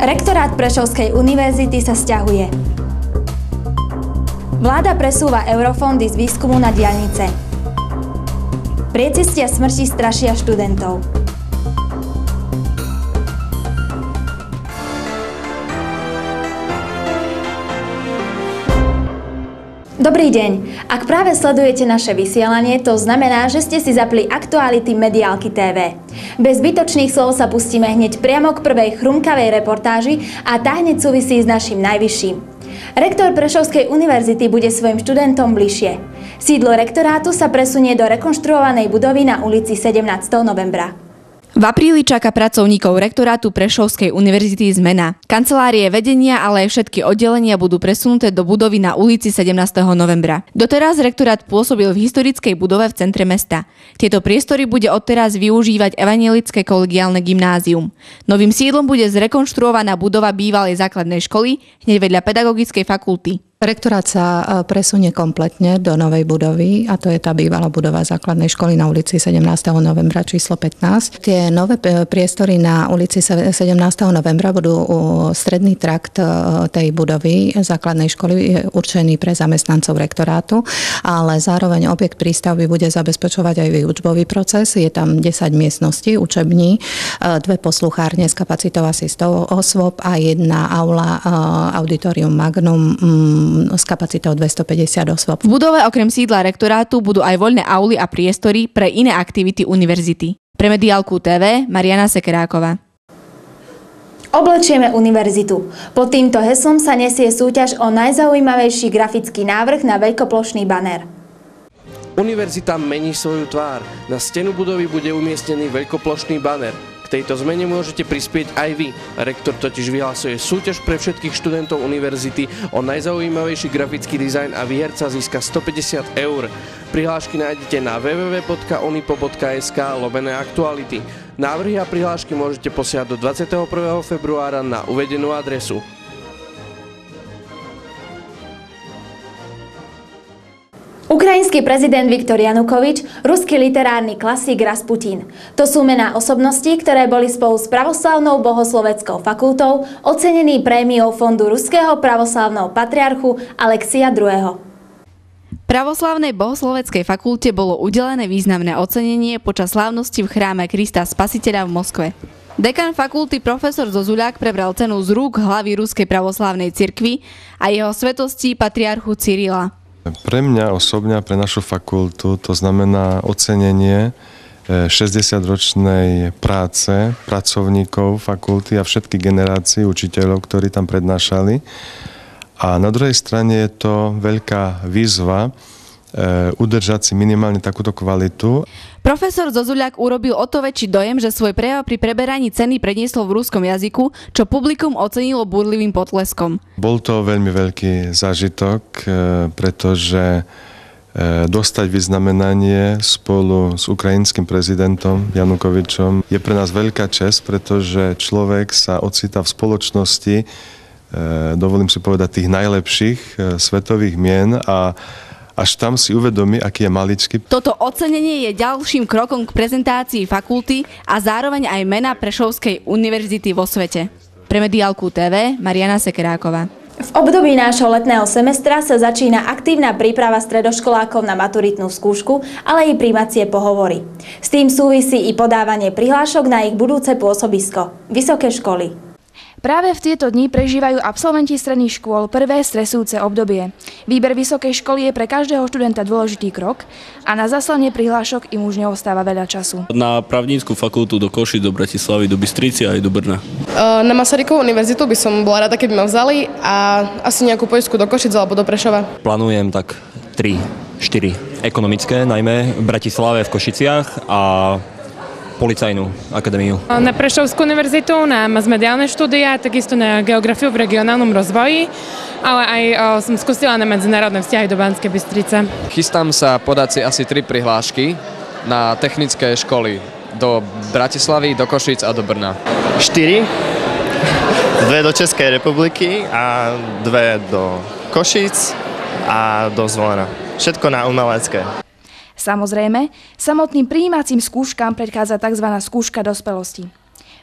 Rektorát Prešovskej univerzity sa sťahuje. Vláda presúva eurofondy z výskumu na diaľnice. Priecestia smrti strašia študentov. Dobrý deň. Ak práve sledujete naše vysielanie, to znamená, že ste si zapli aktuality Mediálky TV. Bez zbytočných slov sa pustíme hneď priamo k prvej chrumkavej reportáži a tá hneď súvisí s naším najvyšším. Rektor Prešovskej univerzity bude svojim študentom bližšie. Sídlo rektorátu sa presunie do rekonštruovanej budovy na ulici 17. novembra. V apríli čaká pracovníkov rektorátu Prešovskej univerzity zmena. Kancelárie vedenia, ale aj všetky oddelenia budú presunuté do budovy na ulici 17. novembra. Doteraz rektorát pôsobil v historickej budove v centre mesta. Tieto priestory bude odteraz využívať Evangelické kolegiálne gymnázium. Novým sídlom bude zrekonštruovaná budova bývalej základnej školy hneď vedľa pedagogickej fakulty. Rektorát sa presunie kompletne do novej budovy a to je tá bývalá budova základnej školy na ulici 17. novembra číslo 15. Tie nové priestory na ulici 17. novembra budú stredný trakt tej budovy základnej školy je určený pre zamestnancov rektorátu, ale zároveň objekt prístavby bude zabezpečovať aj výučbový proces. Je tam 10 miestností, učební, 2 posluchárne s kapacitou asi 100 osôb a jedna aula auditorium magnum s kapacitou 250 osôb. V budove okrem sídla rektorátu budú aj voľné auly a priestory pre iné aktivity univerzity. Pre Mediálku TV Mariana Sekeráková. Oblečieme univerzitu. Pod týmto heslom sa nesie súťaž o najzaujímavejší grafický návrh na veľkoplošný banér. Univerzita mení svoju tvár. Na stenu budovy bude umiestnený veľkoplošný banér. K tejto zmene môžete prispieť aj vy. Rektor totiž vyhlasuje súťaž pre všetkých študentov univerzity o najzaujímavejší grafický dizajn a výherca získa 150 €. Prihlášky nájdete na www.onipo.sk/aktuality. Návrhy a prihlášky môžete posielať do 21. februára na uvedenú adresu. Ukrajinský prezident Viktor Janukovič, ruský literárny klasík Rasputín. To sú mená osobností, ktoré boli spolu s Pravoslavnou bohosloveckou fakultou ocenení prémiou Fondu ruského pravoslavného patriarchu Alexia II. Pravoslavnej bohosloveckej fakulte bolo udelené významné ocenenie počas slávnosti v chráme Krista Spasiteľa v Moskve. Dekan fakulty profesor Zozuľák prebral cenu z rúk hlavy Ruskej pravoslavnej cirkvi a jeho svätosti patriarchu Cyrila. Pre mňa osobne a pre našu fakultu to znamená ocenenie 60-ročnej práce pracovníkov fakulty a všetkých generácií učiteľov, ktorí tam prednášali. A na druhej strane je to veľká výzva udržať si minimálne takúto kvalitu. Profesor Zozuľák urobil o to väčší dojem, že svoj prejav pri preberaní ceny predniesol v ruskom jazyku, čo publikum ocenilo burlivým potleskom. Bol to veľmi veľký zážitok, pretože dostať vyznamenanie spolu s ukrajinským prezidentom Janukovičom je pre nás veľká česť, pretože človek sa ocitá v spoločnosti, dovolím si povedať, tých najlepších svetových mien a až tam si uvedomí, aký je maličký. Toto ocenenie je ďalším krokom k prezentácii fakulty a zároveň aj mena Prešovskej univerzity vo svete. Pre Mediálku TV Mariana Sekeráková. V období nášho letného semestra sa začína aktívna príprava stredoškolákov na maturitnú skúšku, ale i prijímacie pohovory. S tým súvisí i podávanie prihlášok na ich budúce pôsobisko – vysoké školy. Práve v tieto dni prežívajú absolventi stredných škôl prvé stresujúce obdobie. Výber vysokej školy je pre každého študenta dôležitý krok a na zaslanie prihlášok im už neostáva veľa času. Na právnickú fakultu do Košic, do Bratislavy, do Bystrici a aj do Brna. Na Masarykovú univerzitu by som bola rada, keby ma vzali a asi nejakú poistku do Košic alebo do Prešova. Plánujem tak 3-4 ekonomické, najmä v Bratislave, v Košiciach a policajnú akadémiu. Na Prešovskú univerzitu, na masmediálne štúdia, takisto na geografiu v regionálnom rozvoji, ale aj som skúsila na medzinárodné vzťahy do Banskej Bystrice. Chystám sa podať si asi 3 prihlášky na technické školy do Bratislavy, do Košíc a do Brna. 4, 2 do Českej republiky a 2 do Košíc a do Zvolena. Všetko na umelecké. Samozrejme, samotným prijímacím skúškam predchádza tzv. Skúška dospelosti.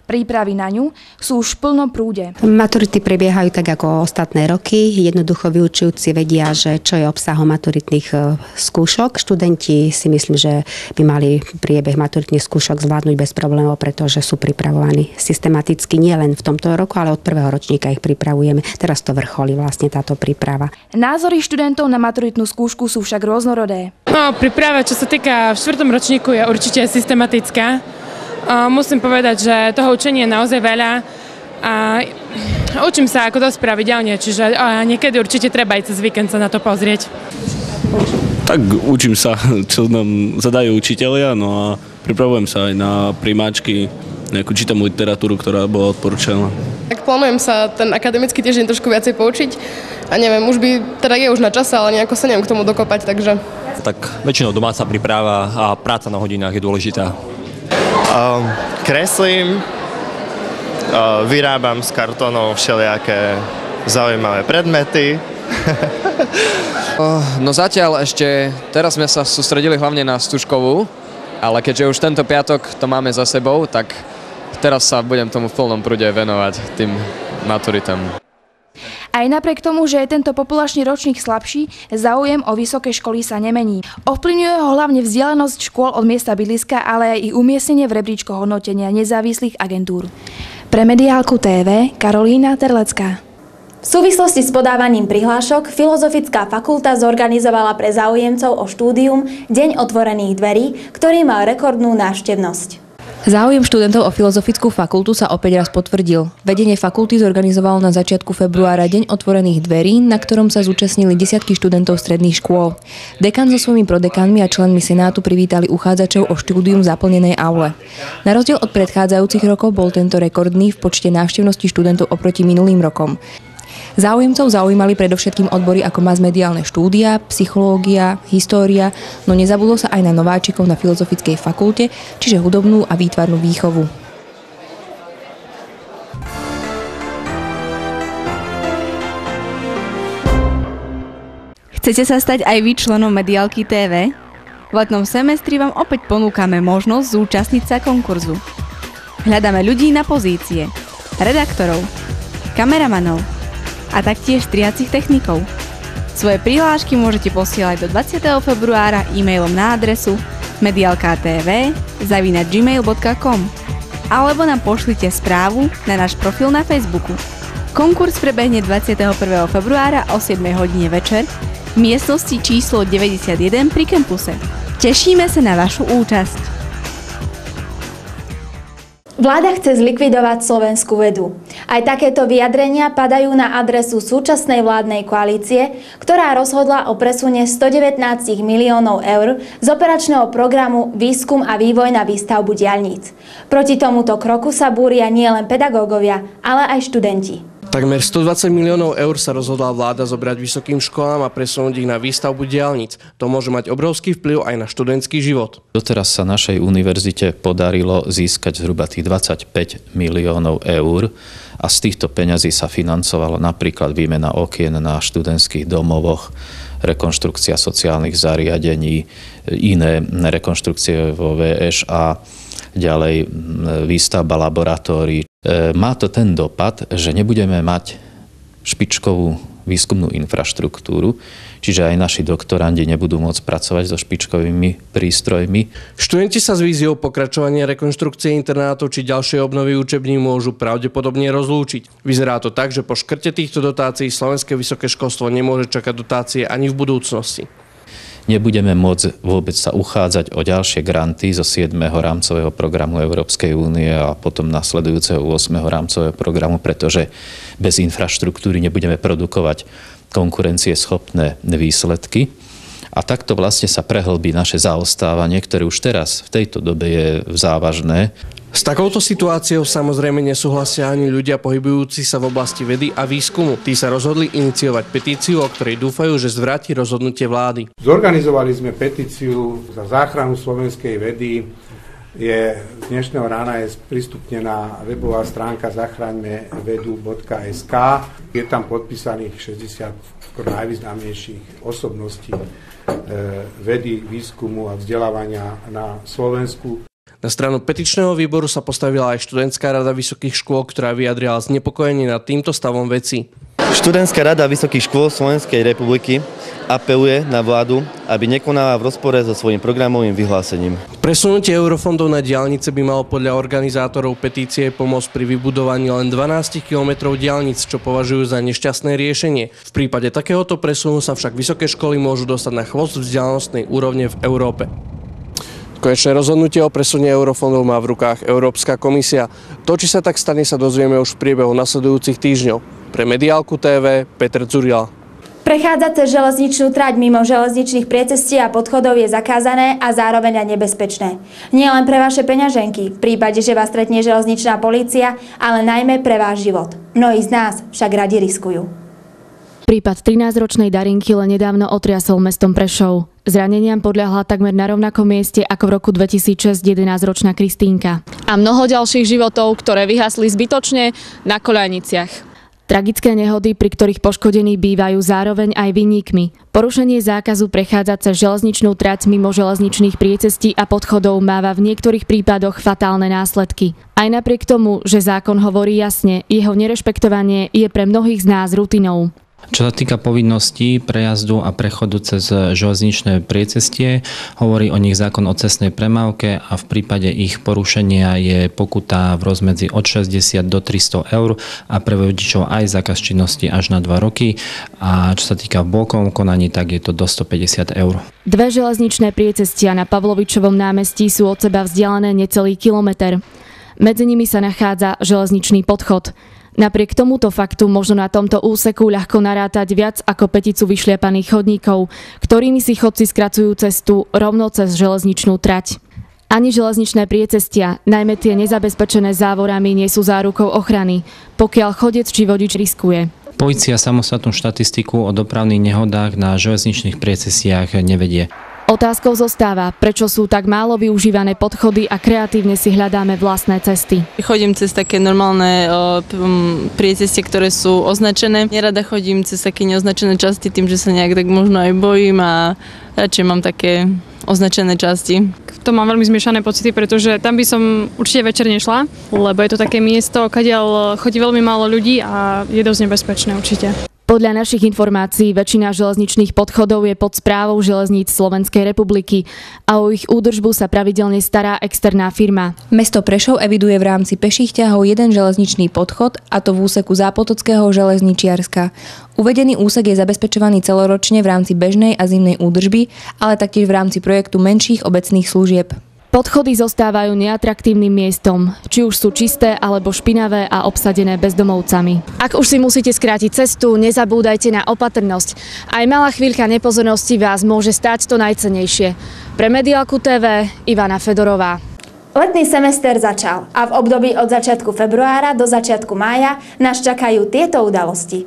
Prípravy na ňu sú už v plnom prúde. Maturity prebiehajú tak ako ostatné roky. Jednoducho vyučujúci vedia, že čo je obsahom maturitných skúšok. Študenti si myslím, že by mali priebeh maturitných skúšok zvládnuť bez problémov, pretože sú pripravovaní systematicky nielen v tomto roku, ale od prvého ročníka ich pripravujeme. Teraz to vrcholí vlastne táto príprava. Názory študentov na maturitnú skúšku sú však rôznorodé. Príprava, čo sa týka v 4. ročníku, je určite systematická. Musím povedať, že toho učenia je naozaj veľa a učím sa ako dosť pravidelne, čiže niekedy určite treba aj cez víkend sa na to pozrieť. Tak učím sa, čo nám zadajú učitelia, no a pripravujem sa aj na primáčky, nejakú čítam literatúru, ktorá bola odporúčaná. Tak plánujem sa ten akademický týždeň trošku viacej poučiť a neviem, už by, teda je už na čase, ale nejako sa neviem k tomu dokopať, takže... Tak väčšinou domáca príprava a práca na hodinách je dôležitá. Kreslím, vyrábam z kartónov všelijaké zaujímavé predmety. No zatiaľ ešte, teraz sme sa sústredili hlavne na Stužkovú, ale keďže už tento piatok to máme za sebou, tak teraz sa budem tomu v plnom prúde venovať tým maturitám. Aj napriek tomu, že je tento populačný ročník slabší, záujem o vysoké školy sa nemení. Ovplyvňuje ho hlavne vzdialenosť škôl od miesta bydliska, ale aj ich umiestnenie v rebríčkoch hodnotenia nezávislých agentúr. Pre Mediálku TV Karolína Terlecká. V súvislosti s podávaním prihlášok Filozofická fakulta zorganizovala pre záujemcov o štúdium Deň otvorených dverí, ktorý mal rekordnú návštevnosť. Záujem študentov o Filozofickú fakultu sa opäť raz potvrdil. Vedenie fakulty zorganizovalo na začiatku februára Deň otvorených dverí, na ktorom sa zúčastnili desiatky študentov stredných škôl. Dekan so svojimi prodekanmi a členmi senátu privítali uchádzačov o štúdium v zaplnenej aule. Na rozdiel od predchádzajúcich rokov bol tento rekordný v počte návštevnosti študentov oproti minulým rokom. Záujemcov zaujímali predovšetkým odbory ako masmediálne štúdia, psychológia, história, no nezabudlo sa aj na nováčikov na Filozofickej fakulte, čiže hudobnú a výtvarnú výchovu. Chcete sa stať aj vy členom Mediálky TV? V letnom semestri vám opäť ponúkame možnosť zúčastniť sa konkurzu. Hľadáme ľudí na pozície, redaktorov, kameramanov a taktiež striacich technikov. Svoje prihlášky môžete posielať do 20. februára e-mailom na adresu medialka.tv@gmail.com alebo nám pošlite správu na náš profil na Facebooku. Konkurs prebehne 21. februára o 7 hodine večer v miestnosti číslo 91 pri kampuse. Tešíme sa na vašu účasť. Vláda chce zlikvidovať slovenskú vedu. Aj takéto vyjadrenia padajú na adresu súčasnej vládnej koalície, ktorá rozhodla o presune 119 miliónov eur z operačného programu Výskum a vývoj na výstavbu diaľnic. Proti tomuto kroku sa búria nielen pedagógovia, ale aj študenti. Takmer 120 miliónov eur sa rozhodla vláda zobrať vysokým školám a presunúť ich na výstavbu diaľnic. To môže mať obrovský vplyv aj na študentský život. Doteraz sa našej univerzite podarilo získať zhruba tých 25 miliónov eur a z týchto peňazí sa financovalo napríklad výmena okien na študentských domovoch, rekonštrukcia sociálnych zariadení, iné rekonštrukcie vo VŠA, ďalej výstavba laboratórií. Má to ten dopad, že nebudeme mať špičkovú výskumnú infraštruktúru, čiže aj naši doktorandi nebudú môcť pracovať so špičkovými prístrojmi. Študenti sa s víziou pokračovania rekonštrukcie internátov či ďalšej obnovy učební môžu pravdepodobne rozlúčiť. Vyzerá to tak, že po škrte týchto dotácií slovenské vysoké školstvo nemôže čakať dotácie ani v budúcnosti. Nebudeme môcť vôbec sa uchádzať o ďalšie granty zo 7. rámcového programu Európskej únie a potom nasledujúceho 8. rámcového programu, pretože bez infraštruktúry nebudeme produkovať konkurencieschopné výsledky. A takto vlastne sa prehlbí naše zaostávanie, ktoré už teraz v tejto dobe je závažné. S takouto situáciou samozrejme nesúhlasia ani ľudia pohybujúci sa v oblasti vedy a výskumu. Tí sa rozhodli iniciovať petíciu, o ktorej dúfajú, že zvráti rozhodnutie vlády. Zorganizovali sme petíciu za záchranu slovenskej vedy. Z dnešného rána je sprístupnená webová stránka zachraňmevedu.sk. Je tam podpísaných 60 najvýznamnejších osobností vedy, výskumu a vzdelávania na Slovensku. Na stranu petičného výboru sa postavila aj študentská rada vysokých škôl, ktorá vyjadrila znepokojenie nad týmto stavom veci. Študentská rada vysokých škôl Slovenskej republiky apeluje na vládu, aby nekonala v rozpore so svojím programovým vyhlásením. Presunutie eurofondov na diaľnice by malo podľa organizátorov petície pomôcť pri vybudovaní len 12 km diaľnic, čo považujú za nešťastné riešenie. V prípade takéhoto presunu sa však vysoké školy môžu dostať na chvost vzdialenostnej úrovne v Európe. Konečné rozhodnutie o presune eurofondov má v rukách Európska komisia. To, či sa tak stane, sa dozvieme už v priebehu nasledujúcich týždňov. Pre Mediálku TV, Peter Dzurila. Prechádzať cez železničnú trať mimo železničných priecestí a podchodov je zakázané a zároveň aj nebezpečné. Nie len pre vaše peňaženky, v prípade, že vás stretne železničná polícia, ale najmä pre váš život. Mnohí z nás však radi riskujú. Prípad 13-ročnej Darinky len nedávno otriasol mestom Prešov. Zraneniam podľahla takmer na rovnakom mieste ako v roku 2006 11-ročná Kristínka. A mnoho ďalších životov, ktoré vyhasli zbytočne na koľajniciach. Tragické nehody, pri ktorých poškodení bývajú zároveň aj vinníkmi. Porušenie zákazu prechádzať cez železničnú trať mimo železničných priecestí a podchodov máva v niektorých prípadoch fatálne následky. Aj napriek tomu, že zákon hovorí jasne, jeho nerešpektovanie je pre mnohých z nás rutinou. Čo sa týka povinností prejazdu a prechodu cez železničné priecestie, hovorí o nich zákon o cestnej premávke a v prípade ich porušenia je pokuta v rozmedzi od 60 do 300 eur a pre vodičov aj zákaz činnosti až na 2 roky. A čo sa týka v blokovom konaní, tak je to do 150 eur. Dve železničné priecestia na Pavlovičovom námestí sú od seba vzdialené necelý kilometer. Medzi nimi sa nachádza železničný podchod. Napriek tomuto faktu možno na tomto úseku ľahko narátať viac ako 5 vyšliapaných chodníkov, ktorými si chodci skracujú cestu rovno cez železničnú trať. Ani železničné priecestia, najmä tie nezabezpečené závorami, nie sú zárukou ochrany, pokiaľ chodec či vodič riskuje. Polícia samostatnú štatistiku o dopravných nehodách na železničných priecestiach nevedie. Otázkou zostáva, prečo sú tak málo využívané podchody a kreatívne si hľadáme vlastné cesty. Chodím cez také normálne priecestie, ktoré sú označené. Nerada chodím cez také neoznačené časti tým, že sa nejak tak možno aj bojím a radšej mám také označené časti. To mám veľmi zmiešané pocity, pretože tam by som určite večer nešla, lebo je to také miesto, kadiaľ chodí veľmi málo ľudí a je dosť nebezpečné určite. Podľa našich informácií väčšina železničných podchodov je pod správou železníc Slovenskej republiky a o ich údržbu sa pravidelne stará externá firma. Mesto Prešov eviduje v rámci peších ťahov jeden železničný podchod, a to v úseku Zápotockého železničiarska. Uvedený úsek je zabezpečovaný celoročne v rámci bežnej a zimnej údržby, ale taktiež v rámci projektu menších obecných služieb. Podchody zostávajú neatraktívnym miestom, či už sú čisté alebo špinavé a obsadené bezdomovcami. Ak už si musíte skrátiť cestu, nezabúdajte na opatrnosť. Aj malá chvíľka nepozornosti vás môže stáť to najcennejšie. Pre Mediálku TV, Ivana Fedorová. Letný semester začal a v období od začiatku februára do začiatku mája nás čakajú tieto udalosti.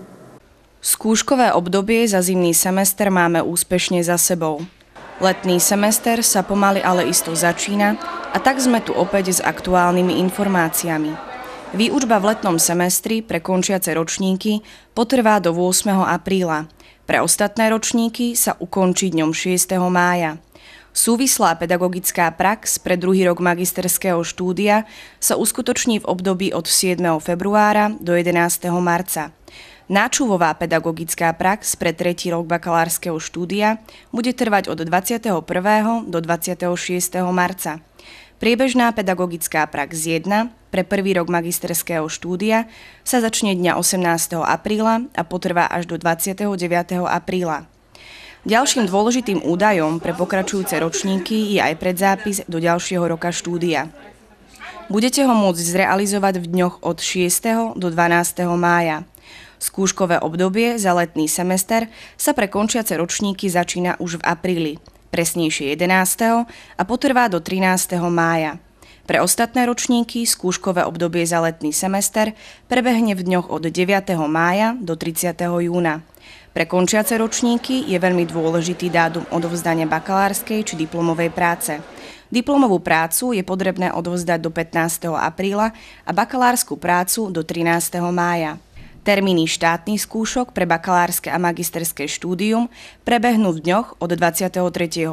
Skúškové obdobie za zimný semester máme úspešne za sebou. Letný semester sa pomaly ale isto začína a tak sme tu opäť s aktuálnymi informáciami. Výučba v letnom semestri pre končiace ročníky potrvá do 8. apríla. Pre ostatné ročníky sa ukončí dňom 6. mája. Súvislá pedagogická prax pre druhý rok magisterského štúdia sa uskutoční v období od 7. februára do 11. marca. Náčúvová pedagogická prax pre tretí rok bakalárskeho štúdia bude trvať od 21. do 26. marca. Priebežná pedagogická prax 1 pre prvý rok magisterského štúdia sa začne dňa 18. apríla a potrvá až do 29. apríla. Ďalším dôležitým údajom pre pokračujúce ročníky je aj predzápis do ďalšieho roka štúdia. Budete ho môcť zrealizovať v dňoch od 6. do 12. mája. Skúškové obdobie za letný semester sa pre končiace ročníky začína už v apríli, presnejšie 11. a potrvá do 13. mája. Pre ostatné ročníky skúškové obdobie za letný semester prebehne v dňoch od 9. mája do 30. júna. Pre končiace ročníky je veľmi dôležitý dátum odovzdania bakalárskej či diplomovej práce. Diplomovú prácu je potrebné odovzdať do 15. apríla a bakalárskú prácu do 13. mája. Termíny štátnych skúšok pre bakalárske a magisterské štúdium prebehnú v dňoch od 23.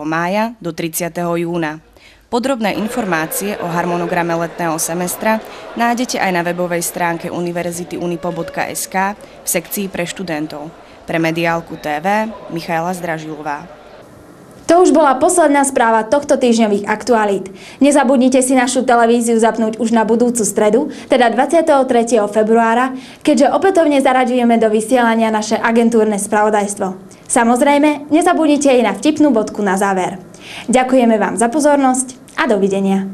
mája do 30. júna. Podrobné informácie o harmonograme letného semestra nájdete aj na webovej stránke univerzity.unipo.sk v sekcii pre študentov. Pre Mediálku TV Michaela Zdražilová. To už bola posledná správa tohto týždňových aktualít. Nezabudnite si našu televíziu zapnúť už na budúcu stredu, teda 23. februára, keďže opätovne zaraďujeme do vysielania naše agentúrne spravodajstvo. Samozrejme, nezabudnite aj na vtipnú bodku na záver. Ďakujeme vám za pozornosť a dovidenia.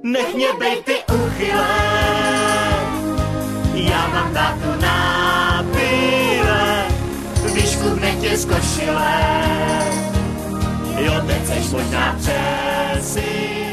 Nech mě bej ty uchylé, já mám tátu na pile, výšku nech z košile, jo, teď seš možná přesi.